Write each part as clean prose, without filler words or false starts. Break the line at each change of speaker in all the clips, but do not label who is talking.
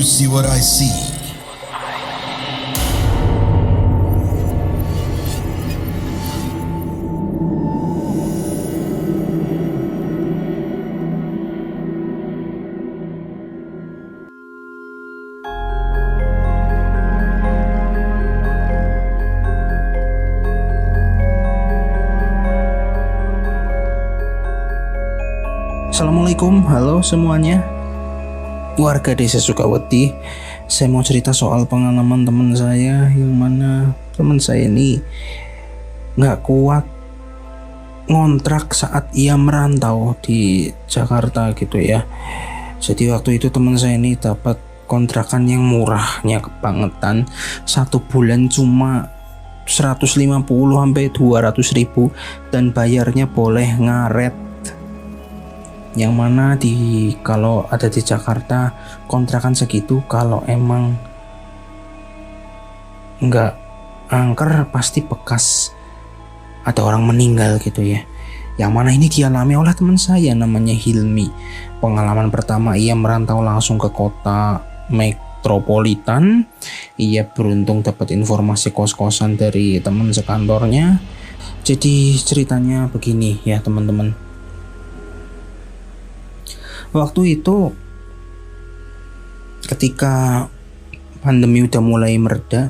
see what I see?
Assalamualaikum, halo semuanya, warga desa Sukawati. Saya mau cerita soal pengalaman teman saya, yang mana teman saya ini nggak kuat ngontrak saat ia merantau di Jakarta gitu ya. Jadi waktu itu teman saya ini dapat kontrakan yang murahnya kebangetan, 1 bulan cuma 150 sampai 200 ribu, dan bayarnya boleh ngaret. Yang mana kalau ada di Jakarta kontrakan segitu, kalau emang nggak angker pasti bekas ada orang meninggal gitu ya. Yang mana ini dialami oleh teman saya namanya Hilmi. Pengalaman pertama, ia merantau langsung ke kota metropolitan. Ia beruntung dapat informasi kos-kosan dari teman sekantornya. Jadi ceritanya begini ya teman-teman. Waktu itu ketika pandemi udah mulai mereda,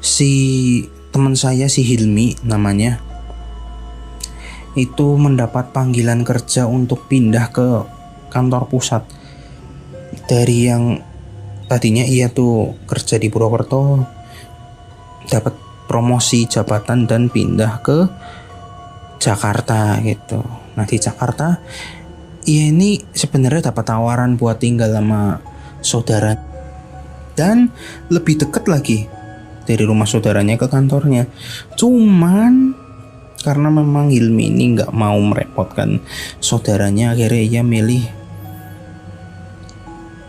si teman saya, si Hilmi namanya, itu mendapat panggilan kerja untuk pindah ke kantor pusat. Dari yang tadinya ia tuh kerja di Purwokerto, dapat promosi jabatan dan pindah ke Jakarta gitu. Nah di Jakarta ia ini sebenarnya dapat tawaran buat tinggal sama saudara, dan lebih dekat lagi dari rumah saudaranya ke kantornya. Cuman karena memang Hilmi ini nggak mau merepotkan saudaranya, akhirnya ia milih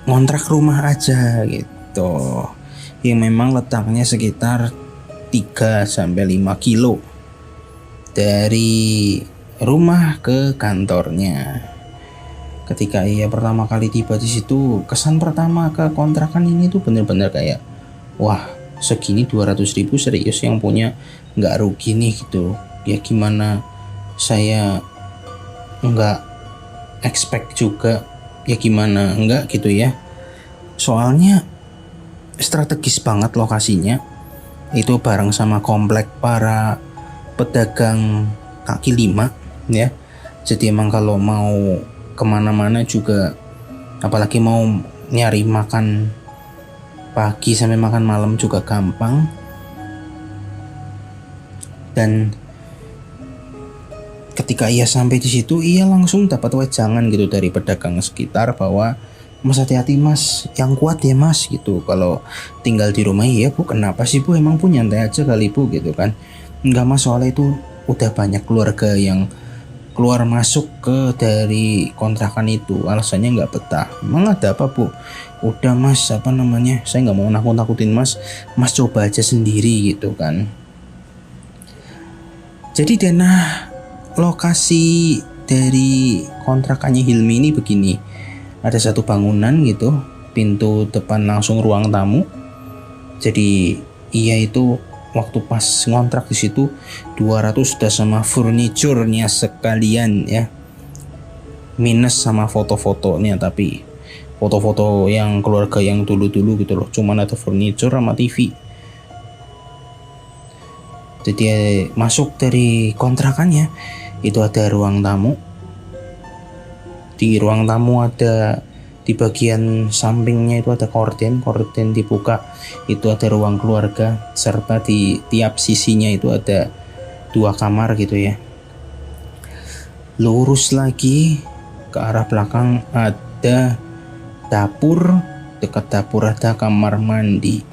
ngontrak rumah aja gitu, yang memang letaknya sekitar 3-5 kilo dari rumah ke kantornya. Ketika ia pertama kali tiba di situ, kesan pertama ke kontrakan ini tuh bener-bener kayak, wah segini 200 ribu serius yang punya nggak rugi nih gitu. Ya gimana saya nggak expect juga, ya gimana enggak gitu ya. Soalnya strategis banget lokasinya, itu bareng sama komplek para pedagang kaki lima ya. Jadi emang kalau mau kemana-mana juga, apalagi mau nyari makan pagi sampai makan malam juga gampang. Dan ketika ia sampai di situ, ia langsung dapat wejangan gitu dari pedagang sekitar bahwa, "Mas hati-hati mas, yang kuat ya mas," gitu. "Kalau tinggal di rumah." "Ya bu, kenapa sih bu, emang punya nyantai aja kali bu," gitu kan. "Enggak mas, soalnya itu udah banyak keluarga yang keluar masuk ke dari kontrakan itu, alasannya nggak betah." "Emang ada apa bu?" "Udah mas, saya nggak mau nakut-nakutin mas coba aja sendiri," gitu kan. Jadi dana lokasi dari kontrakannya Hilmi ini begini, ada satu bangunan gitu, pintu depan langsung ruang tamu. Jadi ia itu waktu pas ngontrak di situ 200 udah sama furniturnya sekalian ya, minus sama foto-fotonya, tapi foto-foto yang keluarga yang dulu-dulu gitu loh, cuman ada furnitur sama TV. Jadi masuk dari kontrakannya itu ada ruang tamu. Di ruang tamu ada, di bagian sampingnya itu ada korden dibuka, itu ada ruang keluarga, serta di tiap sisinya itu ada 2 kamar gitu ya. Lurus lagi ke arah belakang ada dapur, dekat dapur ada kamar mandi,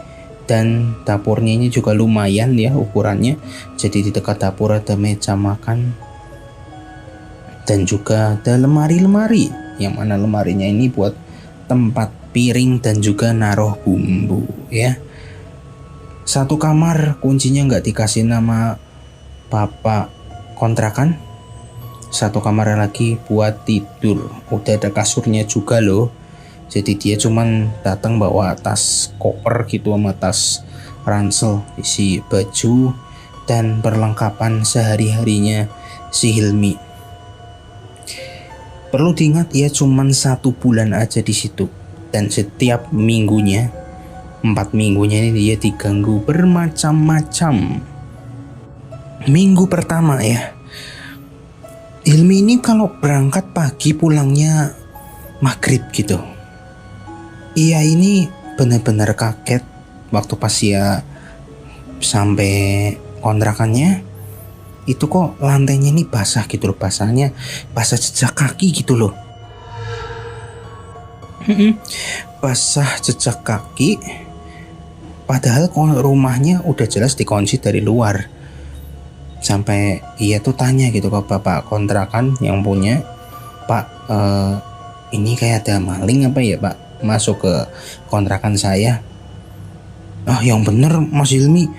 dan dapurnya ini juga lumayan ya ukurannya. Jadi di dekat dapur ada meja makan, dan juga ada lemari-lemari, yang mana lemarinya ini buat tempat piring dan juga naruh bumbu ya. Satu kamar kuncinya nggak dikasih nama bapak kontrakan, satu kamar lagi buat tidur, udah ada kasurnya juga loh. Jadi dia cuman datang bawa tas koper gitu sama tas ransel, isi baju dan perlengkapan sehari-harinya si Hilmi. Perlu diingat ia cuman 1 bulan aja di situ, dan setiap minggunya 4 minggunya ini dia diganggu bermacam-macam. Minggu pertama ya, Hilmi ini kalau berangkat pagi pulangnya maghrib gitu. Ia ini benar-benar kaget waktu pas ia sampai kontrakannya. Itu kok lantainya ini basah gitu loh, basah jejak kaki gitu loh. Basah jejak kaki, padahal rumahnya udah jelas dikunci dari luar. Sampai ia tuh tanya gitu ke bapak kontrakan yang punya, "Pak, ini kayak ada maling apa ya Pak masuk ke kontrakan saya?" "Ah, yang bener Mas Hilmi,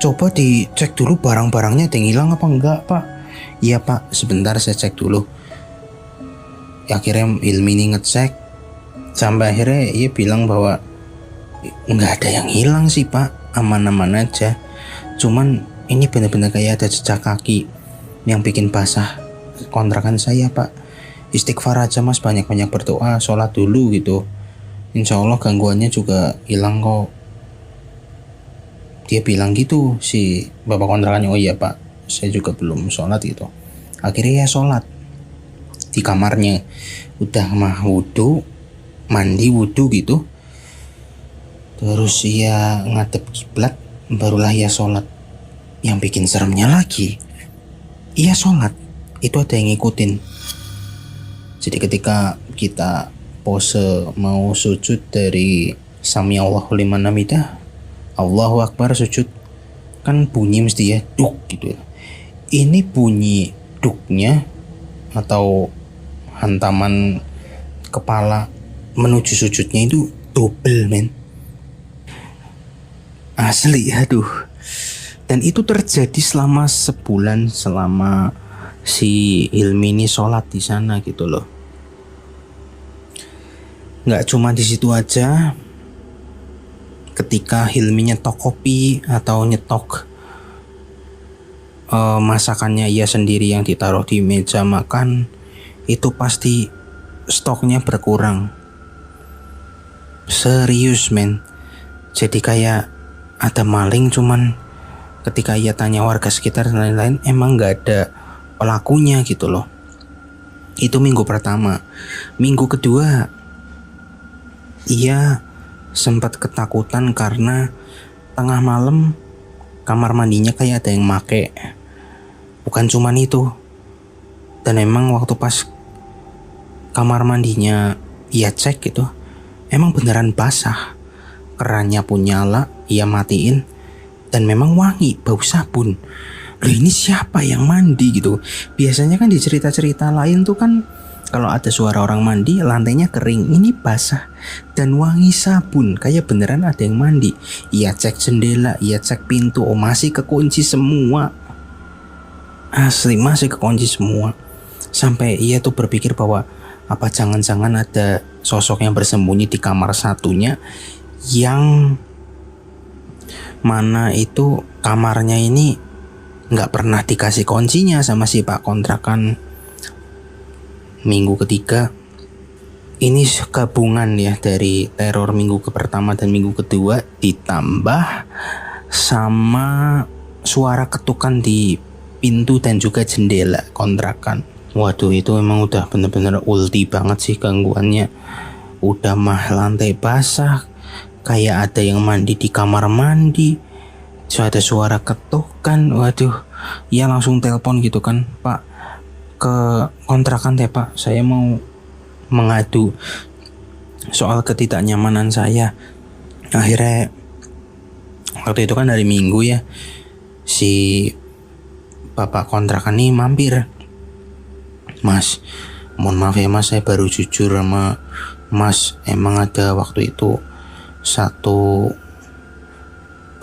coba dicek dulu barang-barangnya ada yang hilang apa enggak Pak." "Iya Pak, sebentar saya cek dulu." Akhirnya Hilmi ini ngecek, sampai akhirnya ia bilang bahwa nggak ada yang hilang sih Pak, aman-aman aja. Cuman ini benar-benar kayak ada jejak kaki yang bikin basah kontrakan saya Pak. Istighfar aja Mas, banyak-banyak berdoa, sholat dulu gitu. Insya Allah gangguannya juga hilang kok. Dia bilang gitu si bapak kontrakannya. "Oh iya Pak, saya juga belum sholat gitu." Akhirnya ya sholat di kamarnya, udah mah wudhu, mandi wudhu gitu. Terus ia ngadep kiblat, barulah ia sholat. Yang bikin seremnya lagi, ia sholat itu ada yang ngikutin. Jadi ketika kita pose mau sujud dari Sami Allahu liman hamidah, Allahu Akbar sujud, kan bunyi mesti ya duk gitu ya. Ini bunyi duknya atau hantaman kepala menuju sujudnya itu double men. Asli, aduh. Dan itu terjadi selama sebulan, selama si Hilmi ini sholat di sana gitu loh. Nggak cuma di situ aja. Ketika Hilmi nyetok kopi atau nyetok masakannya ia sendiri yang ditaruh di meja makan, itu pasti stoknya berkurang. Serius men. Jadi kayak ada maling, cuman ketika ia tanya warga sekitar dan lain-lain, emang gak ada pelakunya gitu loh. Itu minggu pertama. Minggu kedua, ia sempat ketakutan karena tengah malam kamar mandinya kayak ada yang make. Bukan cuman itu. Dan emang waktu pas kamar mandinya ia cek gitu, emang beneran basah. Kerannya pun nyala, ia matiin. Dan memang wangi, bau sabun. Loh, ini siapa yang mandi gitu? Biasanya kan di cerita-cerita lain tuh kan kalau ada suara orang mandi, lantainya kering. Ini basah dan wangi sabun, kayak beneran ada yang mandi. Ia cek jendela, ia cek pintu, oh masih kekunci semua. Asli masih kekunci semua. Sampai ia tuh berpikir bahwa apa jangan-jangan ada sosok yang bersembunyi di kamar satunya, yang mana itu kamarnya ini nggak pernah dikasih kuncinya sama si pak kontrakan. Minggu ketiga ini gabungan ya dari teror minggu pertama dan minggu kedua, ditambah sama suara ketukan di pintu dan juga jendela kontrakan. Waduh, itu emang udah bener-bener ulti banget sih gangguannya. Udah mah lantai basah, kayak ada yang mandi di kamar mandi, so ada suara ketukan. Waduh, ia langsung telepon gitu kan, "Pak, ke kontrakan deh Pak, saya mau mengadu soal ketidaknyamanan saya." Akhirnya waktu itu kan hari Minggu ya, si bapak kontrakan nih mampir. "Mas, mohon maaf ya Mas, saya baru jujur sama Mas, emang ada waktu itu satu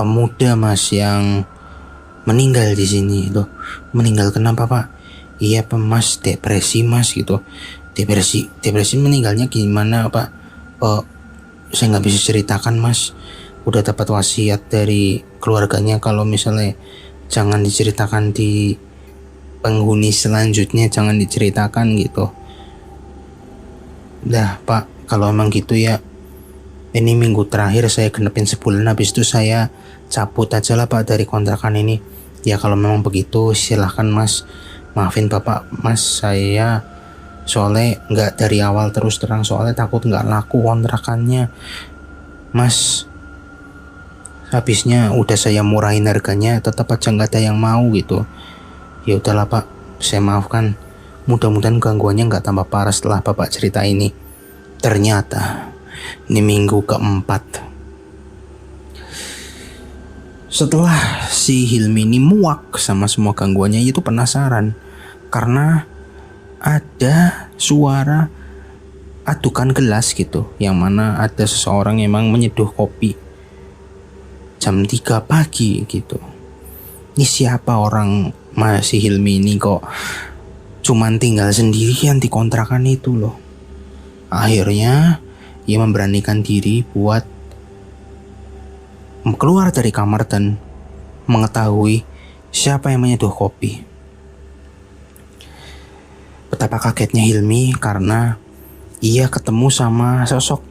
pemuda Mas yang meninggal di sini." "Loh, meninggal kenapa Pak?" "Iya Mas, depresi Mas gitu." Depresi meninggalnya gimana Pak?" Eh, saya nggak bisa ceritakan mas. Udah dapat wasiat dari keluarganya kalau misalnya jangan diceritakan di penghuni selanjutnya, jangan diceritakan gitu. Dah pak, kalau emang gitu ya, ini minggu terakhir saya genepin sebulan, habis itu saya cabut aja lah pak dari kontrakan ini. Ya kalau memang begitu silahkan mas. Maafin bapak mas, saya soalnya nggak dari awal terus terang, soalnya takut nggak laku kontrakannya mas. Habisnya udah saya murahin harganya, tetap aja nggak ada yang mau gitu. Ya udahlah pak, saya maafkan. Mudah-mudahan gangguannya nggak tambah parah setelah bapak cerita ini. Ternyata ini minggu keempat. Setelah si Hilmi ini muak sama semua gangguannya, itu penasaran karena ada suara adukan gelas gitu, yang mana ada seseorang yang emang menyeduh kopi jam 3 pagi gitu. Ini siapa orang Mas Hilmi ini kok cuman tinggal sendirian di kontrakan itu loh. Akhirnya ia memberanikan diri buat keluar dari kamar dan mengetahui siapa yang menyeduh kopi. Betapa kagetnya Hilmi karena ia ketemu sama sosok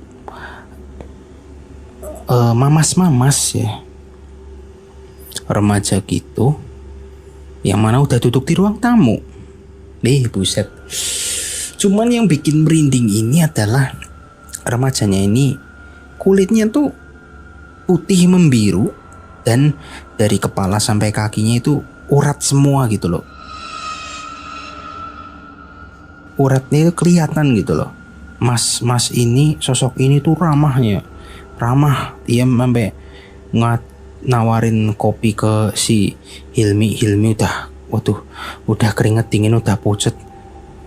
mamas-mamas ya, remaja gitu, yang mana udah duduk di ruang tamu. Buset. Cuman yang bikin merinding ini adalah remajanya ini kulitnya tuh putih membiru dan dari kepala sampai kakinya itu urat semua gitu loh. Uratnya itu kelihatan gitu loh. Mas ini, sosok ini tuh ramah. Dia sampai nawarin kopi ke si Hilmi udah keringet dingin, udah pucet.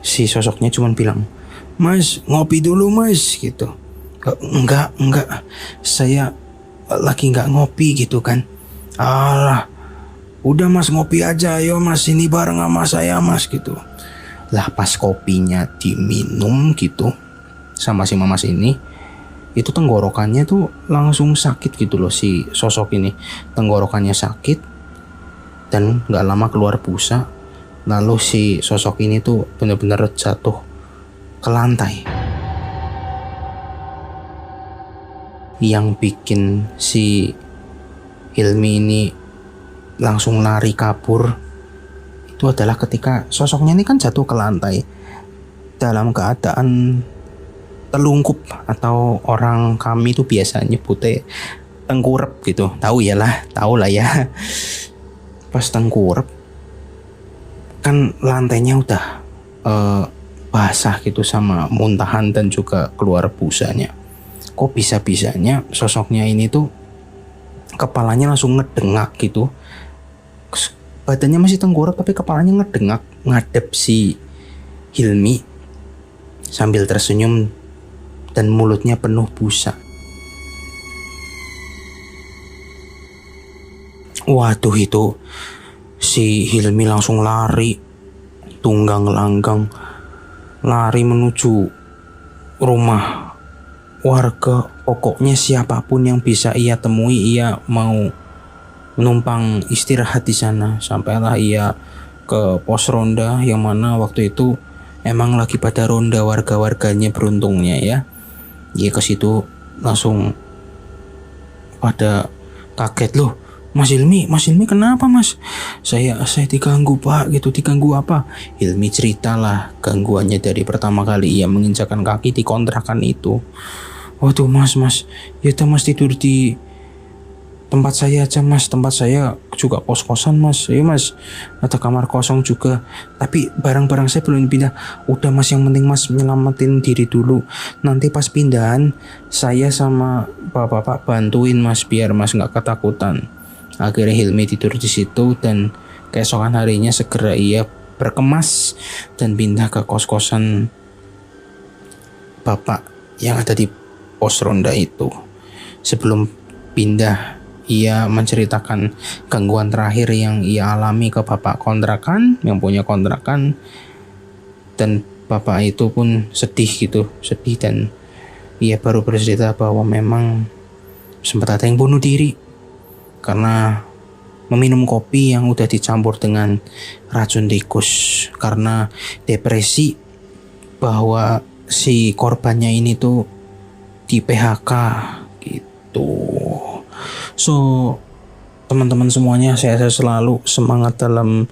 Si sosoknya cuman bilang, "Mas, ngopi dulu mas," gitu. Enggak, saya lagi nggak ngopi gitu kan. Alah, udah mas ngopi aja, ayo mas, ini bareng sama saya mas gitu. Lah pas kopinya diminum gitu sama si mamas ini, itu tenggorokannya tuh langsung sakit gitu loh. Si sosok ini tenggorokannya sakit dan nggak lama keluar busa. Lalu si sosok ini tuh benar-benar jatuh ke lantai. Yang bikin si Hilmi ini langsung lari kabur itu adalah ketika sosoknya ini kan jatuh ke lantai dalam keadaan telungkup, atau orang kami itu biasa nyebutnya tengkurap gitu. Tahu lah ya. Pas tengkurap kan lantainya udah basah gitu sama muntahan dan juga keluar busanya. Kok bisa-bisanya sosoknya ini tuh kepalanya langsung ngedengak gitu. Badannya masih tengkurap tapi kepalanya ngedengak ngadep si Hilmi sambil tersenyum dan mulutnya penuh busa. Waduh, itu si Hilmi langsung lari tunggang langgang, lari menuju rumah warga. Pokoknya siapapun yang bisa ia temui, ia mau numpang istirahat di sana. Sampailah ia ke pos ronda, yang mana waktu itu emang lagi pada ronda warga-warganya beruntungnya ya. Dia ke situ langsung pada kaget, loh Mas Hilmi kenapa mas? Saya diganggu pak gitu. Diganggu apa? Hilmi ceritalah gangguannya dari pertama kali ia menginjakan kaki di kontrakan itu. Waduh mas, ya udah mas tidur di tempat saya aja mas, tempat saya juga kos-kosan mas. Ayo mas, ada kamar kosong juga, tapi barang-barang saya belum pindah. Udah mas, yang penting mas nyelamatin diri dulu, nanti pas pindahan saya sama bapak-bapak bantuin mas, biar mas nggak ketakutan. Akhirnya Hilmi tidur di situ dan keesokan harinya segera ia berkemas dan pindah ke kos-kosan bapak yang ada di pos ronda itu. Sebelum pindah, ia menceritakan gangguan terakhir yang ia alami ke bapak kontrakan yang punya kontrakan, dan bapak itu pun sedih dan Ia baru bercerita bahwa memang sempat ada yang bunuh diri karena meminum kopi yang udah dicampur dengan racun tikus, karena depresi bahwa si korbannya ini tuh di PHK gitu. So teman-teman semuanya, saya selalu semangat dalam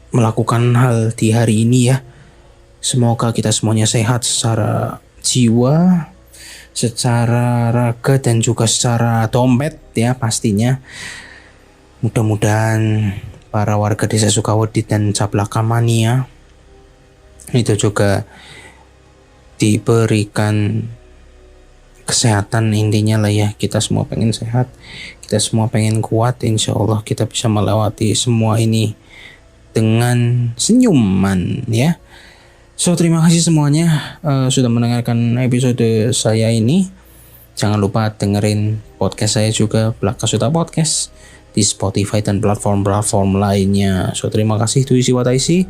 melakukan hal di hari ini ya. Semoga kita semuanya sehat secara jiwa, secara raga, dan juga secara dompet ya pastinya. Mudah-mudahan para warga desa Sukawedi dan Cablaka Mania itu juga diberikan kesehatan, intinya lah ya. Kita semua pengen sehat, kita semua pengen kuat. Insya Allah kita bisa melewati semua ini dengan senyuman ya. So terima kasih semuanya sudah mendengarkan episode saya ini. Jangan lupa dengerin podcast saya juga, Blaka Suta Podcast, di Spotify dan platform-platform lainnya. So terima kasih, tu isi wataisi.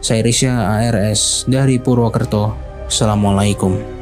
Saya Risha ARS dari Purwokerto. Assalamualaikum.